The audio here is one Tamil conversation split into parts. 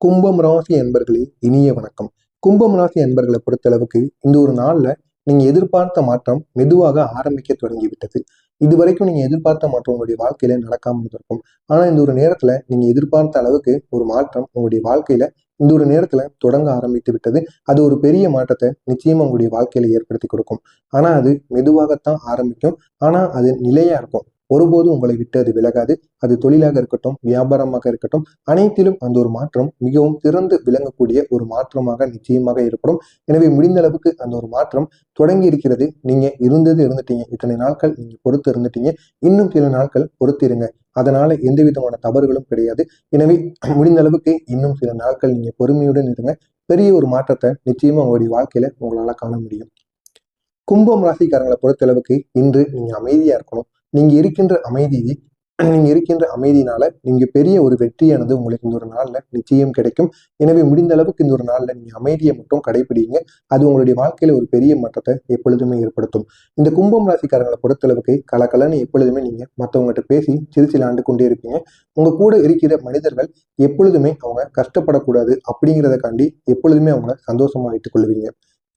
கும்பம் ராசி என்பர்களே இனிய வணக்கம். கும்பம் ராசி என்பர்களை பொறுத்தளவுக்கு இந்த ஒரு நாள்ல நீங்க எதிர்பார்த்த மாற்றம் மெதுவாக ஆரம்பிக்க தொடங்கிவிட்டது. இதுவரைக்கும் நீங்க எதிர்பார்த்த மாற்றம் உங்களுடைய வாழ்க்கையில நடக்காம இருந்திருக்கும். ஆனா இந்த ஒரு நேரத்துல நீங்க எதிர்பார்த்த அளவுக்கு ஒரு மாற்றம் உங்களுடைய வாழ்க்கையில இந்த ஒரு நேரத்துல தொடங்க ஆரம்பித்து விட்டது. அது ஒரு பெரிய மாற்றத்தை நிச்சயமா உங்களுடைய வாழ்க்கையில ஏற்படுத்தி கொடுக்கும். ஆனா அது மெதுவாகத்தான் ஆரம்பிக்கும். ஆனா அது நிலையா இருக்கும். ஒருபோதும் உங்களை விட்டு அது விலகாது. அது தொழிலாக இருக்கட்டும், வியாபாரமாக இருக்கட்டும், அனைத்திலும் அந்த ஒரு மாற்றம் மிகவும் சிறந்து விளங்கக்கூடிய ஒரு மாற்றமாக நிச்சயமாக ஏற்படும். எனவே முடிந்த அளவுக்கு அந்த ஒரு மாற்றம் தொடங்கி இருக்கிறது. நீங்க இருந்துட்டீங்க, இத்தனை நாட்கள் நீங்க பொறுத்து இருந்துட்டீங்க, இன்னும் சில நாட்கள் பொறுத்திருங்க. அதனால எந்த விதமான தவறுகளும் கிடையாது. எனவே முடிந்த அளவுக்கு இன்னும் சில நாட்கள் நீங்க பொறுமையுடன் இருங்க. பெரிய ஒரு மாற்றத்தை நிச்சயமா உங்களுடைய வாழ்க்கையில உங்களால காண முடியும். கும்பம் ராசிக்காரங்களை பொறுத்தளவுக்கு இன்று நீங்க அமைதியா இருக்கணும். நீங்க இருக்கின்ற அமைதியை நீங்க இருக்கின்ற அமைதியினால நீங்க பெரிய ஒரு வெற்றியானது உங்களுக்கு இந்த ஒரு நாள்ல நிச்சயம் கிடைக்கும். எனவே முடிந்த அளவுக்கு இந்த ஒரு நாள்ல நீங்க அமைதியை மட்டும் கடைபிடிங்க. அது உங்களுடைய வாழ்க்கையில ஒரு பெரிய மாற்றத்தை எப்பொழுதுமே ஏற்படுத்தும். இந்த கும்பம் ராசிக்காரங்களை பொறுத்தளவுக்கு கலகலன்னு எப்பொழுதுமே நீங்க மற்றவங்ககிட்ட பேசி சிரிச்சிலாண்டு கொண்டே இருப்பீங்க. உங்க கூட இருக்கிற மனிதர்கள் எப்பொழுதுமே அவங்க கஷ்டப்படக்கூடாது அப்படிங்கிறத எப்பொழுதுமே அவங்கள சந்தோஷமா வைத்துக் கொள்வீங்க.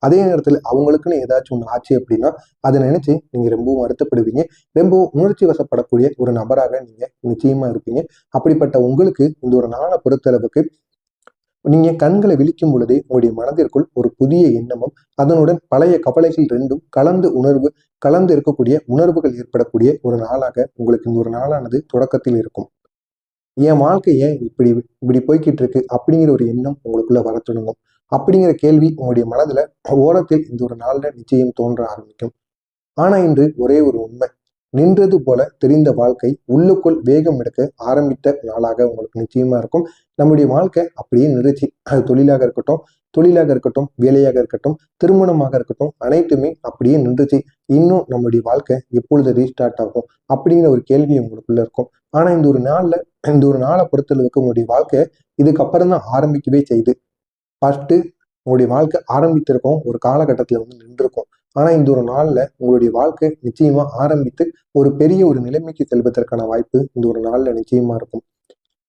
அதே நேரத்தில் அவங்களுக்குன்னு ஏதாச்சும் ஒன்று ஆச்சு அப்படின்னா அதை நினைச்சு நீங்க ரொம்பவும் வருத்தப்படுவீங்க. ரொம்பவும் உணர்ச்சி வசப்படக்கூடிய ஒரு நபராக நீங்க நிச்சயமா இருப்பீங்க. அப்படிப்பட்ட உங்களுக்கு இந்த ஒரு நாளை பொறுத்தளவுக்கு நீங்க கண்களை விழிக்கும் பொழுதே உங்களுடைய மனதிற்குள் ஒரு புதிய எண்ணமும் அதனுடன் பழைய கவலைகள் ரெண்டும் கலந்து இருக்கக்கூடிய உணர்வுகள் ஏற்படக்கூடிய ஒரு நாளாக உங்களுக்கு இந்த ஒரு நாளானது தொடக்கத்தில் இருக்கும். என் வாழ்க்கை ஏன் இப்படி இப்படி போய்கிட்டு இருக்கு அப்படிங்கிற ஒரு எண்ணம் உங்களுக்குள்ள வர தொடங்கும். அப்படிங்கிற கேள்வி உங்களுடைய மனதுல ஓரத்தில் இந்த ஒரு நாள்ல நிச்சயம் தோன்ற ஆரம்பிக்கும். ஆனா இன்று ஒரே ஒரு உண்மை, நின்றது போல தெரிந்த வாழ்க்கை உள்ளுக்குள் வேகம் எடுக்க ஆரம்பித்த நாளாக உங்களுக்கு நிச்சயமா இருக்கும். நம்முடைய வாழ்க்கை அப்படியே நிறுத்தி, அது தொழிலாக இருக்கட்டும், வேலையாக இருக்கட்டும், திருமணமாக இருக்கட்டும், அனைத்துமே அப்படியே நின்றுச்சு. இன்னும் நம்முடைய வாழ்க்கை எப்பொழுது ரீஸ்டார்ட் ஆகும் அப்படிங்கிற ஒரு கேள்வி உங்களுக்குள்ள இருக்கும். ஆனா இந்த ஒரு நாளை பொறுத்தளவுக்கு உங்களுடைய வாழ்க்கை இதுக்கப்புறம் தான் ஆரம்பிக்கவே செய்யுது. ஃபர்ஸ்ட் உங்களுடைய வாழ்க்கை ஆரம்பித்திருக்கும் ஒரு காலகட்டத்துல நின்றுருக்கும். ஆனா இந்த ஒரு நாள்ல உங்களுடைய வாழ்க்கை நிச்சயமா ஆரம்பித்து ஒரு பெரிய ஒரு நிலைமைக்கு செல்வதற்கான வாய்ப்பு இந்த ஒரு நாள்ல நிச்சயமா இருக்கும்.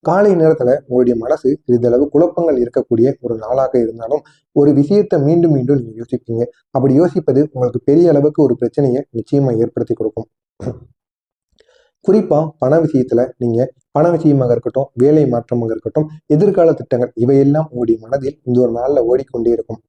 காலை நேரத்துல உங்களுடைய மனசு சிறிதளவு குழப்பங்கள் இருக்கக்கூடிய ஒரு நாளாக இருந்தாலும் ஒரு விஷயத்தை மீண்டும் மீண்டும் நீங்க யோசிப்பீங்க. அப்படி யோசிப்பது உங்களுக்கு பெரிய அளவுக்கு ஒரு பிரச்சனையை நிச்சயமா ஏற்படுத்தி கொடுக்கும். குறிப்பா பண விஷயத்துல நீங்க பண விஷயமாக இருக்கட்டும், வேலை மாற்றமாக இருக்கட்டும், எதிர்கால திட்டங்கள் இவையெல்லாம் உங்களுடைய மனதில் இந்த ஒரு நாள்ல ஓடிக்கொண்டே இருக்கும்.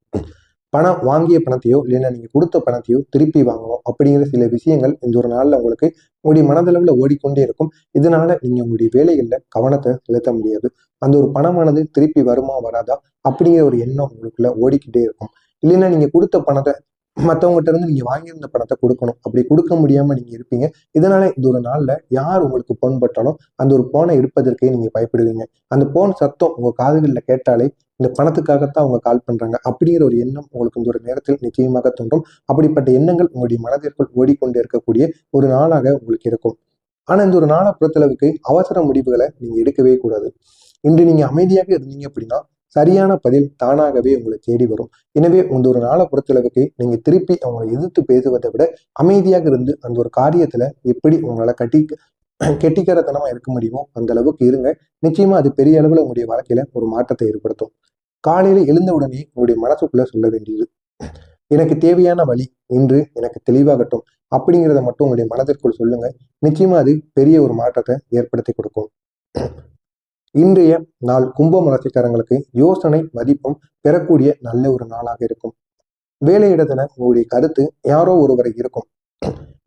பணம் வாங்கிய பணத்தையோ இல்லைன்னா நீங்க கொடுத்த பணத்தையோ திருப்பி வாங்கணும் அப்படிங்கிற சில விஷயங்கள் இந்த ஒரு நாள்ல உங்களுக்கு உங்களுடைய மனதளவுல ஓடிக்கொண்டே இருக்கும். இதனால நீங்க உங்களுடைய வேலைகள்ல கவனத்தை செலுத்த முடியாது. அந்த ஒரு பணமானது திருப்பி வருமா வராதா அப்படிங்கிற ஒரு எண்ணம் உங்களுக்குள்ள ஓடிக்கிட்டே இருக்கும். இல்லைன்னா நீங்க கொடுத்த பணத்தை மற்றவங்ககிட்ட இருந்து நீங்க வாங்கியிருந்த பணத்தை கொடுக்கணும். அப்படி கொடுக்க முடியாம நீங்க இருப்பீங்க. இதனால இந்த ஒரு நாள்ல யார் உங்களுக்கு போன் பட்டாலும் அந்த ஒரு போனை எடுப்பதற்கே நீங்க பயப்படுவீங்க. அந்த போன் சத்தம் உங்க காதுகளில் கேட்டாலே இந்த பணத்துக்காகத்தான் அவங்க கால் பண்றாங்க அப்படிங்கிற ஒரு எண்ணம் உங்களுக்கு இந்த ஒரு நேரத்தில் நிச்சயமாக தோன்றும். அப்படிப்பட்ட எண்ணங்கள் உங்களுடைய மனதிற்குள் ஓடிக்கொண்டே இருக்கக்கூடிய ஒரு நாளாக உங்களுக்கு இருக்கும். ஆனா இந்த ஒரு நாளை பொறுத்தளவுக்கு அவசர முடிவுகளை நீங்க எடுக்கவே கூடாது. இன்று நீங்க அமைதியாக இருந்தீங்க அப்படின்னா சரியான பதில் தானாகவே உங்களை தேடி வரும். எனவே இந்த ஒரு நாளை பொறுத்தளவுக்கு நீங்க திருப்பி அவங்களை எதிர்த்து பேசுவதை விட அமைதியாக இருந்து அந்த ஒரு காரியத்துல எப்படி உங்களால கெட்டிக்காரத்தனமா இருக்க முடியுமோ அந்த அளவுக்கு இருங்க. நிச்சயமா அது பெரிய அளவுல உங்களுடைய வாழ்க்கையில ஒரு மாற்றத்தை ஏற்படுத்தும். காலையில எழுந்த உடனே உங்களுடைய மனசுக்குள்ள சொல்ல வேண்டியது, எனக்கு தேவையான வழி இன்று எனக்கு தெளிவாகட்டும் அப்படிங்கிறத மட்டும் உங்களுடைய மனதிற்குள் சொல்லுங்க. நிச்சயமா அது பெரிய ஒரு மாற்றத்தை ஏற்படுத்தி கொடுக்கும். இன்றைய நாள் கும்பம் ராசிக்காரங்களுக்கு யோசனை மதிப்பும் பெறக்கூடிய நல்ல ஒரு நாளாக இருக்கும். வேலையிடத்துல உங்களுடைய கருத்து யாரோ ஒருவரை இருக்கும்.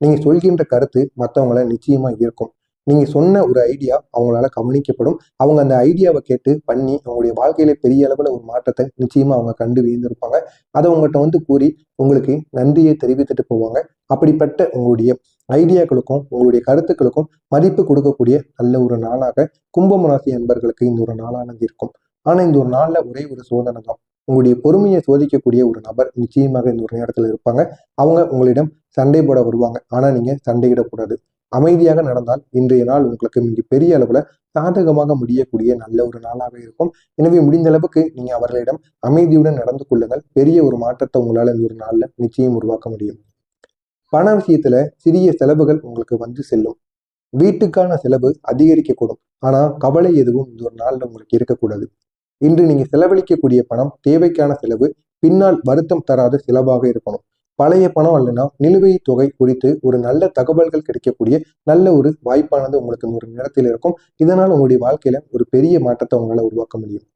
நீங்க சொல்கின்ற கருத்து மற்றவங்களை நிச்சயமா இருக்கும். நீங்க சொன்ன ஒரு ஐடியா அவங்களால கவனிக்கப்படும். அவங்க அந்த ஐடியாவை கேட்டு பண்ணி அவங்களுடைய வாழ்க்கையில பெரிய அளவுல ஒரு மாற்றத்தை நிச்சயமா அவங்க கண்டு வியந்திருப்பாங்க. அதை உங்கள்கிட்ட கூறி உங்களுக்கு நன்றியை தெரிவித்துட்டு போவாங்க. அப்படிப்பட்ட உங்களுடைய ஐடியாக்களுக்கும் உங்களுடைய கருத்துக்களுக்கும் மதிப்பு கொடுக்கக்கூடிய நல்ல ஒரு நாளாக கும்பம் ராசி அன்பர்களுக்கு இந்த ஒரு நாளானது இருக்கும். ஆனா இந்த ஒரு நாள்ல ஒரே ஒரு சோதனை தான். உங்களுடைய பொறுமையை சோதிக்கக்கூடிய ஒரு நபர் நிச்சயமாக இந்த ஒரு நேரத்துல இருப்பாங்க. அவங்க உங்களிடம் சண்டை போட வருவாங்க. ஆனா நீங்க சண்டையிடக்கூடாது. அமைதியாக நடந்தால் இன்றைய நாள் உங்களுக்கு மிக பெரிய அளவுல சாதகமாக முடியக்கூடிய நல்ல ஒரு நாளாக இருக்கும். எனவே முடிந்த அளவுக்கு நீங்க அவர்களிடம் அமைதியுடன் நடந்து கொள்ளுங்கள். பெரிய ஒரு மாற்றத்தை உங்களால இந்த ஒரு நாள்ல நிச்சயம் உருவாக்க முடியும். பண விஷயத்துல சிறிய செலவுகள் உங்களுக்கு வந்து செல்லும். வீட்டுக்கான செலவு அதிகரிக்கக்கூடும். ஆனா கவலை எதுவும் இந்த ஒரு நாள்ல உங்களுக்கு இருக்கக்கூடாது. இன்று நீங்க செலவழிக்கக்கூடிய பணம் தேவைக்கான செலவு, பின்னால் வருத்தம் தராத செலவாக இருக்கணும். பழைய பணம் அல்லனா நிலுவை தொகை குறித்து ஒரு நல்ல தகவல்கள் கிடைக்கக்கூடிய நல்ல ஒரு வாய்ப்பானது உங்களுக்கு ஒரு நேரத்தில் இருக்கும். இதனால் உங்களுடைய வாழ்க்கையில ஒரு பெரிய மாற்றத்தை உங்களால உருவாக்க முடியும்.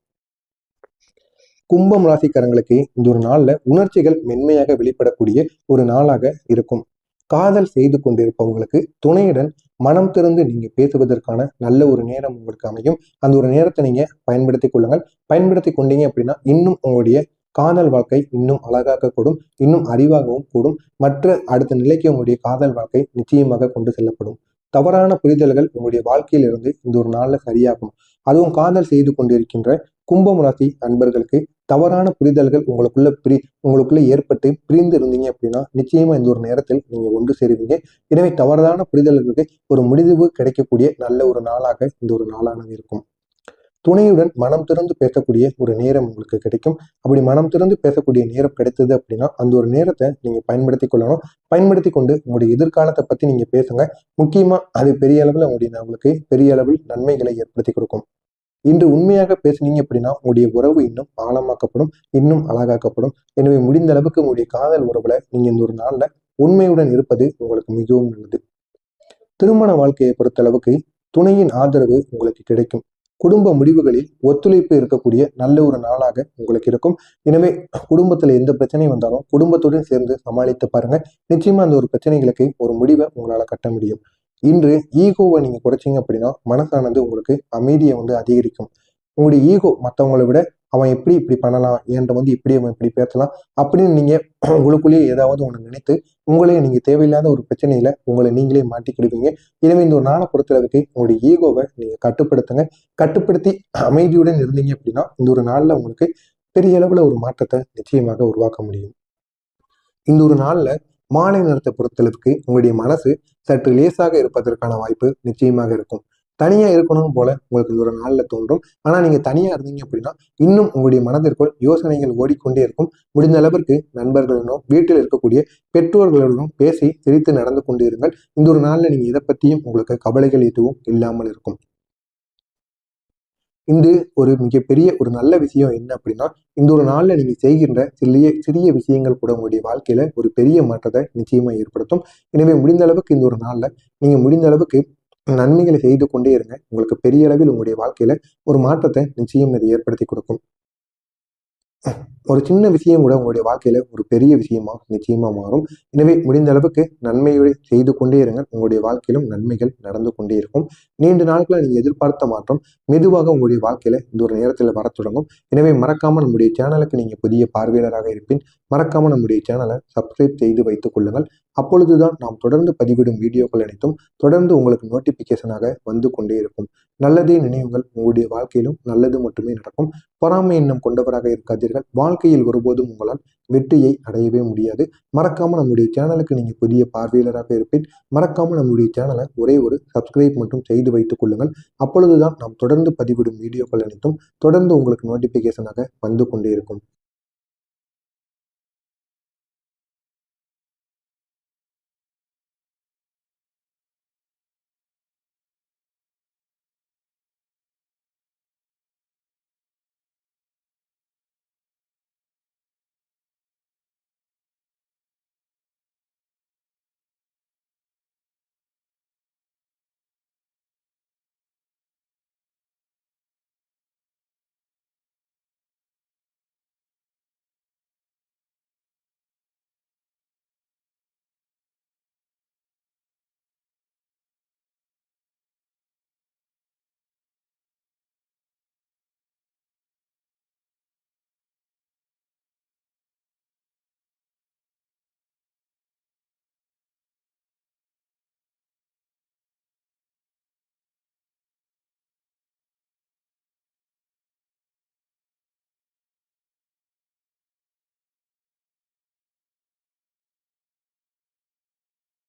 கும்பம் ராசிக்காரங்களுக்கு இந்த ஒரு நாள்ல உணர்ச்சிகள் மென்மையாக வெளிப்படக்கூடிய ஒரு நாளாக இருக்கும். காதல் செய்து கொண்டிருப்பவங்களுக்கு துணையுடன் மனம் திறந்து நீங்க பேசுவதற்கான நல்ல ஒரு நேரம் உங்களுக்கு அமையும். அந்த ஒரு நேரத்தை நீங்க பயன்படுத்திக் கொள்ளுங்கள். பயன்படுத்தி கொண்டீங்க அப்படின்னா இன்னும் உங்களுடைய காதல் வாழ்க்கை இன்னும் அழகாக கூடும், இன்னும் அறிவாகவும் கூடும். மற்ற அடுத்த நிலைக்கு உங்களுடைய காதல் வாழ்க்கை நிச்சயமாக கொண்டு செல்லப்படும். தவறான புரிதல்கள் உங்களுடைய வாழ்க்கையிலிருந்து இந்த ஒரு நாள்ல சரியாகும். அதுவும் காதல் செய்து கொண்டிருக்கின்ற கும்பம் ராசி அன்பர்களுக்கு தவறான புரிதல்கள் உங்களுக்குள்ள ஏற்பட்டு பிரிந்து இருந்தீங்க அப்படின்னா நிச்சயமா இந்த ஒரு நேரத்தில் நீங்க ஒன்று சேருவீங்க. எனவே தவறான புரிதல்களுக்கு ஒரு முடிவு கிடைக்கக்கூடிய நல்ல ஒரு நாளாக இந்த ஒரு நாளானது இருக்கும். துணையுடன் மனம் திறந்து பேசக்கூடிய ஒரு நேரம் உங்களுக்கு கிடைக்கும். அப்படி மனம் திறந்து பேசக்கூடிய நேரம் கிடைத்தது அப்படின்னா அந்த ஒரு நேரத்தை நீங்க பயன்படுத்தி கொள்ளணும். பயன்படுத்தி கொண்டு உங்களுடைய எதிர்காலத்தை பத்தி நீங்க பேசுங்க. முக்கியமா அது பெரிய அளவில் உங்களுக்கு பெரிய அளவில் நன்மைகளை ஏற்படுத்தி கொடுக்கும். இன்று உண்மையாக பேசுனீங்க அப்படின்னா உங்களுடைய உறவு இன்னும் ஆழமாக்கப்படும், இன்னும் அழகாக்கப்படும். எனவே முடிந்த அளவுக்கு உங்களுடைய காதல் உறவுல நீங்க இந்த ஒரு நாள்ல உண்மையுடன் இருப்பது உங்களுக்கு மிகவும் நல்லது. திருமண வாழ்க்கையை பொறுத்தளவுக்கு துணையின் ஆதரவு உங்களுக்கு கிடைக்கும். குடும்ப முடிவுகளில் ஒத்துழைப்பு இருக்கக்கூடிய நல்ல ஒரு நாளாக உங்களுக்கு இருக்கும். எனவே குடும்பத்துல எந்த பிரச்சனையும் வந்தாலும் குடும்பத்துடன் சேர்ந்து சமாளித்து பாருங்க. நிச்சயமா அந்த ஒரு பிரச்சனைகளுக்கு ஒரு முடிவை உங்களால கட்ட முடியும். இன்று ஈகோவை நீங்க குறைச்சிங்க அப்படின்னா மனசானது உங்களுக்கு அமைதியை அதிகரிக்கும். உங்களுடைய ஈகோ மற்றவங்களை விட அவன் எப்படி இப்படி பண்ணலாம், என்கிட்ட இப்படி அவன் இப்படி பேசலாம் அப்படின்னு நீங்க உங்களுக்குள்ளேயே ஏதாவது ஒண்ணு நினைத்து உங்களையே நீங்க தேவையில்லாத ஒரு பிரச்சனையில உங்களை நீங்களே மாட்டிக்கிடுவீங்க. எனவே இந்த ஒரு நாளை பொறுத்தளவுக்கு உங்களுடைய ஈகோவை நீங்க கட்டுப்படுத்துங்க. கட்டுப்படுத்தி அமைதியுடன் இருந்தீங்க அப்படின்னா இந்த ஒரு நாள்ல உங்களுக்கு பெரிய அளவுல ஒரு மாற்றத்தை நிச்சயமாக உருவாக்க முடியும். இந்த ஒரு நாள்ல மாலை நேரத்தை பொறுத்தளவுக்கு உங்களுடைய மனசு சற்று லேசாக இருப்பதற்கான வாய்ப்பு நிச்சயமாக இருக்கும். தனியா இருக்கணும் போல உங்களுக்கு இந்த ஒரு நாள்ல தோன்றும். ஆனா நீங்க தனியா இருந்தீங்க அப்படின்னா இன்னும் உங்களுடைய மனதிற்குள் யோசனைகள் ஓடிக்கொண்டே இருக்கும். முடிந்த அளவிற்கு நண்பர்களுடனும் வீட்டில் இருக்கக்கூடிய பெற்றோர்களுடனும் பேசி சிரித்து நடந்து கொண்டு இருங்கள். இந்த ஒரு நாள்ல நீங்க இதை பத்தியும் உங்களுக்கு கவலைகள் எதுவும் இல்லாமல் இருக்கும். இந்த ஒரு மிகப்பெரிய ஒரு நல்ல விஷயம் என்ன அப்படின்னா இந்த ஒரு நாள்ல நீங்க செய்கின்ற சிறிய சிறிய விஷயங்கள் கூட உங்களுடைய வாழ்க்கையில ஒரு பெரிய மாற்றத்தை நிச்சயமா ஏற்படுத்தும். எனவே முடிந்த அளவுக்கு இந்த ஒரு நாள்ல நீங்க முடிந்த அளவுக்கு நன்மைகளை செய்து கொண்டே இருங்க. உங்களுக்கு பெரிய அளவில் உங்களுடைய வாழ்க்கையில ஒரு மாற்றத்தை நிச்சயம் இது ஏற்படுத்தி கொடுக்கும். ஒரு சின்ன விஷயம் கூட உங்களுடைய வாழ்க்கையில ஒரு பெரிய விஷயமா நிச்சயமா மாறும். எனவே முடிந்த அளவுக்கு நன்மையை செய்து கொண்டே இருங்க. உங்களுடைய வாழ்க்கையிலும் நன்மைகள் நடந்து கொண்டே இருக்கும். நீண்ட நாட்களை நீங்க எதிர்பார்த்த மாற்றம் மெதுவாக உங்களுடைய வாழ்க்கையில இந்த ஒரு நேரத்துல வர தொடங்கும். எனவே மறக்காம நம்முடைய சேனலுக்கு நீங்க புதிய பார்வையாளராக இருப்பின் மறக்காம நம்முடைய சேனலை சப்ஸ்கிரைப் செய்து வைத்துக் கொள்ளுங்கள். அப்பொழுதுதான் நாம் தொடர்ந்து பதிவிடும் வீடியோக்கள் அனைத்தும் தொடர்ந்து உங்களுக்கு நோட்டிபிகேஷனாக வந்து கொண்டே இருக்கும். நல்லதே நினைவுகள், உங்களுடைய வாழ்க்கையிலும் நல்லது மட்டுமே நடக்கும். பொறாமை எண்ணம் கொண்டவராக இருக்காதீர்கள். வாழ்க்கையில் ஒருபோதும் உங்களால் வெற்றியை அடையவே முடியாது. மறக்காம நம்முடைய சேனலுக்கு நீங்க புதிய பார்வையாளராக இருப்பின் மறக்காம நம்முடைய சேனலை ஒரே ஒரு சப்ஸ்கிரைப் மட்டும் செய்து வைத்துக் கொள்ளுங்கள். அப்பொழுதுதான் நாம் தொடர்ந்து பதிவிடும் வீடியோக்கள் அனைத்தும் தொடர்ந்து உங்களுக்கு நோட்டிபிகேஷனாக வந்து கொண்டே இருக்கும்.